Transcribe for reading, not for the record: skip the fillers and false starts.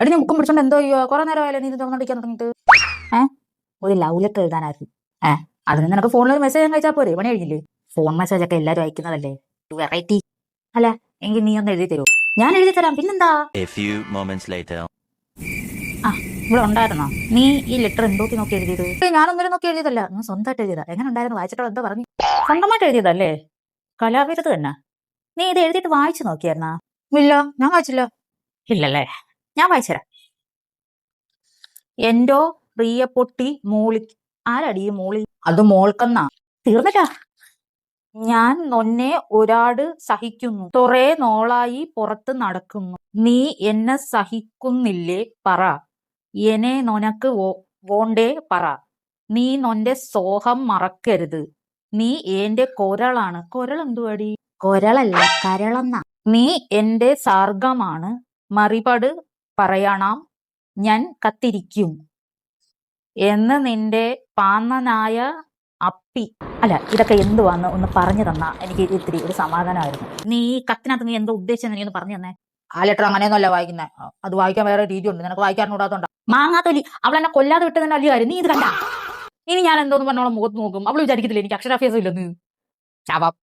എടി നീ ബുക്കും പിടിച്ചോണ്ട് എന്തോ ചെയ്യോ? കുറെ നേരമായാലും നീ ഇത് തുറന്നടിക്കാൻ തുടങ്ങിയിട്ട്. ഏഹ് ഒരു ലവ് ലെറ്റർ എഴുതാനായിരുന്നു. അതിന് നിനക്ക് ഫോണിൽ ഒരു മെസ്സേജ് അയച്ചാൽ പോരെ? പണി കഴിഞ്ഞില്ലേ? ഫോൺ മെസ്സേജ് ഒക്കെ എല്ലാവരും അയക്കുന്നതല്ലേ, വെറൈറ്റി. അല്ല എങ്കിൽ നീ ഒന്ന് എഴുതി തരുമോ? ഞാൻ എഴുതി തരാം, പിന്നെന്താ. ആ ഇവിടെ ഉണ്ടായിരുന്നോ? നീ ഈ ലെറ്റർ എന്തോത്തി നോക്കി എഴുതിയത്? ഞാനൊന്നിനും നോക്കി എഴുതിയതല്ല, ഞാൻ സ്വന്തമായിട്ട് എഴുതിയതാ. എങ്ങനെ ഉണ്ടായിരുന്നു? വായിച്ചിട്ടോ എന്താ പറഞ്ഞു? സ്വന്തമായിട്ട് എഴുതിയതല്ലേ? കലാവിരുത് തന്നെ. നീ ഇത് എഴുതിയിട്ട് വായിച്ചു നോക്കിയായിരുന്നാ? ഇല്ല, ഞാൻ വായിച്ചില്ല. ഇല്ലല്ലേ, ഞാൻ വായിച്ചുതരാം. എന്തോ പ്രിയപ്പൊട്ടി മോളി. ആരടി മോളി? അത് മോൾക്കെന്നാ. തീർന്നിട്ടാ. ഞാൻ നൊന്നെ ഒരാട് സഹിക്കുന്നു, കുറേ നോളായി പുറത്ത് നടക്കുന്നു. നീ എന്നെ സഹിക്കുന്നില്ലേ പറ, എന്നെ നൊനക്ക് വോണ്ടേ പറ. നീ നൊന്റെ സോഹം മറക്കരുത്, നീ എന്റെ കൊരളാണ്. കൊരൾ എന്തുവാടി? കൊരളല്ല, കരളെന്ന. നീ എന്റെ സാർഗമാണ്, മറിപട് പറയണം ഞാൻ കത്തിരിക്കും എന്ന് നിന്റെ പാന്നനായ അപ്പി. അല്ല ഇതൊക്കെ എന്തുവാന്ന് ഒന്ന് പറഞ്ഞു തന്നാ എനിക്ക് ഇത്തിരി ഒരു സമാധാനമായിരുന്നു. നീ ഈ കത്തിനകത്ത് നീ എന്തോ ഉദ്ദേശിച്ചെന്ന് നീ ഒന്ന് പറഞ്ഞു തന്നെ. ആ ലെറ്റർ അങ്ങനെയൊന്നുമല്ല വായിക്കുന്നത്, അത് വായിക്കാൻ വേറെ രീതിയുണ്ട്. നിനക്ക് വായിക്കാൻ കൂടാത്തോണ്ടാ. മാങ്ങാത്തൊലി, അവൾ എന്നെ കൊല്ലാതെ വിട്ട് തന്നെ വലിയ കാര്യം. നീ ഇത് കണ്ട? ഇനി ഞാൻ എന്തോന്ന് പറഞ്ഞോളം മുഖത്ത് നോക്കും, അവള് വിചാരിക്കത്തില്ല എനിക്ക് അക്ഷരാഭ്യാസം ഇല്ലെന്ന്. ശാപം.